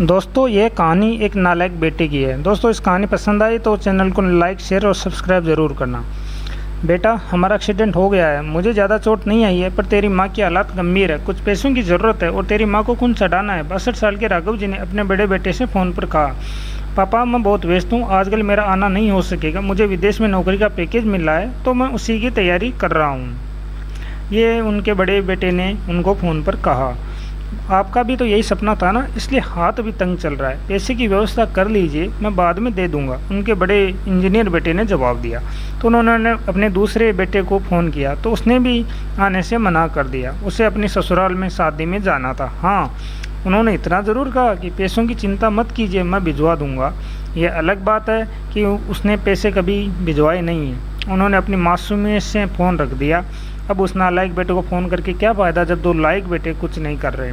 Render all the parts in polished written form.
दोस्तों ये कहानी एक नालायक बेटे की है। दोस्तों इस कहानी पसंद आई तो चैनल को लाइक शेयर और सब्सक्राइब ज़रूर करना। बेटा हमारा एक्सीडेंट हो गया है, मुझे ज़्यादा चोट नहीं आई है पर तेरी माँ की हालत गंभीर है, कुछ पैसों की ज़रूरत है और तेरी माँ को खून चढ़ाना है। 62 साल के राघव जी ने अपने बड़े बेटे से फ़ोन पर कहा, पापा मैं बहुत व्यस्त हूँ, आजकल मेरा आना नहीं हो सकेगा, मुझे विदेश में नौकरी का पैकेज मिल रहा है तो मैं उसी की तैयारी कर रहा हूँ। ये उनके बड़े बेटे ने उनको फ़ोन पर कहा, आपका भी तो यही सपना था ना, इसलिए हाथ भी तंग चल रहा है, पैसे की व्यवस्था कर लीजिए, मैं बाद में दे दूंगा। उनके बड़े इंजीनियर बेटे ने जवाब दिया। तो उन्होंने अपने दूसरे बेटे को फ़ोन किया तो उसने भी आने से मना कर दिया, उसे अपनी ससुराल में शादी में जाना था। हाँ, उन्होंने इतना ज़रूर कहा कि पैसों की चिंता मत कीजिए, मैं भिजवा दूंगा। ये अलग बात है कि उसने पैसे कभी भिजवाए नहीं हैं। उन्होंने अपनी मासूमियत से फ़ोन रख दिया। अब उस नालायक बेटे को फ़ोन करके क्या फ़ायदा जब दो लायक बेटे कुछ नहीं कर रहे,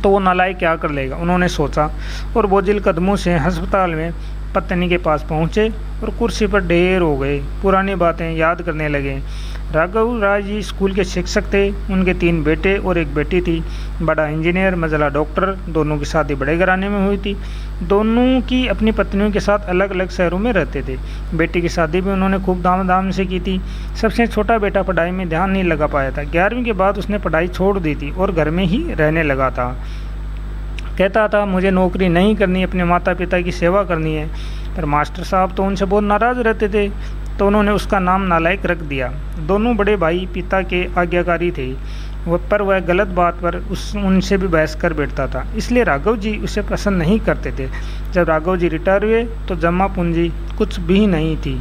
तो वो नालायक क्या कर लेगा, उन्होंने सोचा और बोझिल कदमों से अस्पताल में पत्नी के पास पहुँचे और कुर्सी पर ढेर हो गए, पुरानी बातें याद करने लगे। राघव राय जी स्कूल के शिक्षक थे, उनके 3 बेटे और एक बेटी थी। बड़ा इंजीनियर, मझला डॉक्टर, दोनों की शादी बड़े घराने में हुई थी। दोनों की अपनी पत्नियों के साथ अलग अलग शहरों में रहते थे। बेटी की शादी भी उन्होंने खूब धाम से की थी। सबसे छोटा बेटा पढ़ाई में ध्यान नहीं लगा पाया था, 11वीं के बाद उसने पढ़ाई छोड़ दी थी और घर में ही रहने लगा था। कहता था मुझे नौकरी नहीं करनी, अपने माता पिता की सेवा करनी है, पर मास्टर साहब तो उनसे बहुत नाराज़ रहते थे, तो उन्होंने उसका नाम नालायक रख दिया। दोनों बड़े भाई पिता के आज्ञाकारी थे, वह गलत बात पर उनसे भी बहस कर बैठता था, इसलिए राघव जी उसे पसंद नहीं करते थे। जब राघव जी रिटायर हुए तो जमा पूंजी कुछ भी नहीं थी।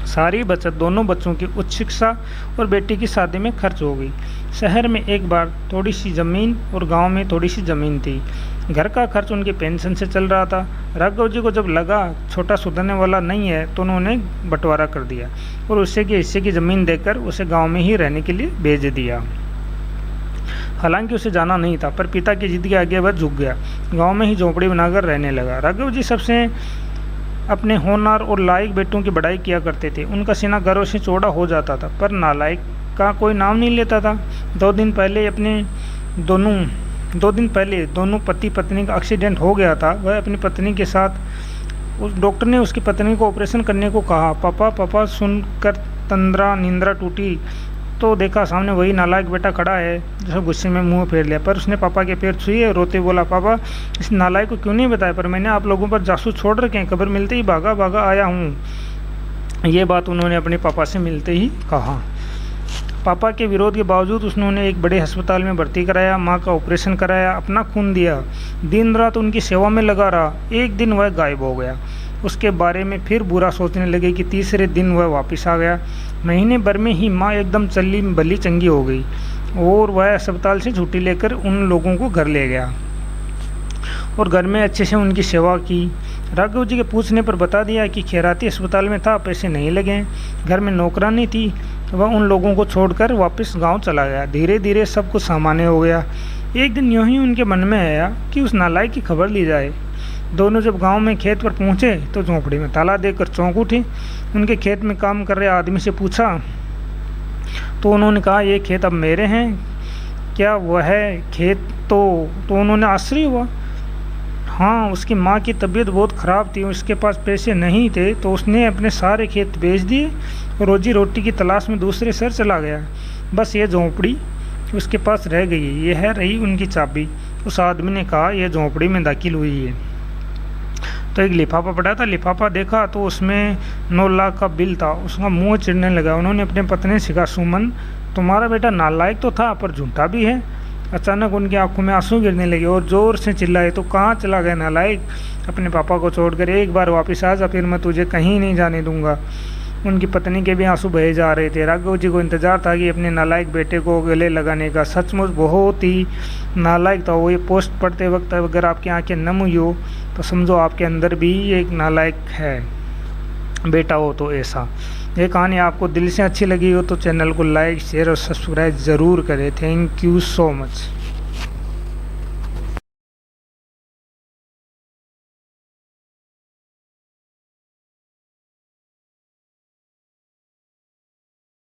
सारी बचत दोनों बच्चों की उच्च शिक्षा और बेटी की शादी में खर्च हो गई। शहर में एक बार थोड़ी सी ज़मीन और गांव में थोड़ी सी ज़मीन थी। घर का खर्च उनकी पेंशन से चल रहा था। राघव जी को जब लगा छोटा सुधरने वाला नहीं है तो उन्होंने बंटवारा कर दिया और उससे के हिस्से की ज़मीन देकर उसे गांव में ही रहने के लिए भेज दिया। हालांकि उसे जाना नहीं था, पर पिता की जिद के आगे वह झुक गया, गाँव में ही झोंपड़ी बनाकर रहने लगा। राघव जी सबसे अपने होनहार और लायक बेटों की बड़ाई किया करते थे। उनका सीना गर्व से चौड़ा हो जाता था, पर नालायक का कोई नाम नहीं लेता था। 2 दिन पहले दोनों पति पत्नी का एक्सीडेंट हो गया था। वह अपनी पत्नी के साथ, उस डॉक्टर ने उसकी पत्नी को ऑपरेशन करने को कहा। पापा सुनकर तंद्रा निंद्रा टूटी तो देखा सामने वही नालायक बेटा खड़ा है, जो गुस्से में मुंह फेर लिया, पर उसने पापा के पैर छुए, रोते बोला, पापा इस नालायक को क्यों नहीं बताया, पर मैंने आप लोगों पर जासूस छोड़ रखे हैं, खबर मिलते ही भागा आया हूँ। ये बात उन्होंने अपने पापा से मिलते ही कहा। पापा के विरोध के बावजूद उन्होंने एक बड़े अस्पताल में भर्ती कराया, माँ का ऑपरेशन कराया, अपना खून दिया, दिन रात उनकी सेवा में लगा रहा। एक दिन वह गायब हो गया। उसके बारे में फिर बुरा सोचने लगे कि तीसरे दिन वह वापस आ गया। महीने भर में ही माँ एकदम चली भली चंगी हो गई और वह अस्पताल से छुट्टी लेकर उन लोगों को घर ले गया और घर में अच्छे से उनकी सेवा की। राघव जी के पूछने पर बता दिया कि खैराती अस्पताल में था, पैसे नहीं लगे, घर में नौकरानी थी। वह उन लोगों को छोड़कर वापस गांव चला गया। धीरे धीरे सब कुछ सामान्य हो गया। एक दिन यूँ ही उनके मन में आया कि उस नालायक की खबर ली जाए। दोनों जब गांव में खेत पर पहुंचे तो झोंपड़ी में ताला देखकर चौंक उठे। उनके खेत में काम कर रहे आदमी से पूछा तो उन्होंने कहा, ये खेत अब मेरे हैं, क्या वह है खेत? तो उन्होंने आश्चर्य हुआ। हाँ, उसकी माँ की तबीयत बहुत ख़राब थी, उसके पास पैसे नहीं थे तो उसने अपने सारे खेत बेच दिए और रोजी रोटी की तलाश में दूसरे शहर चला गया। बस ये झोंपड़ी उसके पास रह गई, ये है रही उनकी चाबी। उस आदमी ने कहा, यह झोंपड़ी में दाखिल हुई है तो एक लिफाफा पड़ा था। लिफाफा देखा तो उसमें 9 लाख का बिल था। उसका मुंह चिढ़ने लगा। उन्होंने अपने पत्नी से कहा, सुमन तुम्हारा बेटा नालायक तो था पर झूठा भी है। अचानक उनकी आंखों में आंसू गिरने लगे और ज़ोर से चिल्लाए, तो कहाँ चला गया नालायक? अपने पापा को छोड़कर एक बार वापस आ जा, फिर मैं तुझे कहीं नहीं जाने दूंगा। उनकी पत्नी के भी आंसू बहे जा रहे थे। राघव जी को इंतजार था कि अपने नालायक बेटे को गले लगाने का। सचमुच बहुत ही नालायक था वो। ये पोस्ट पढ़ते वक्त अगर आपकी आंखें नम हुई हो तो समझो आपके अंदर भी एक नालायक है बेटा हो तो ऐसा। ये कहानी आपको दिल से अच्छी लगी हो तो चैनल को लाइक शेयर और सब्सक्राइब ज़रूर करें। Thank you so much.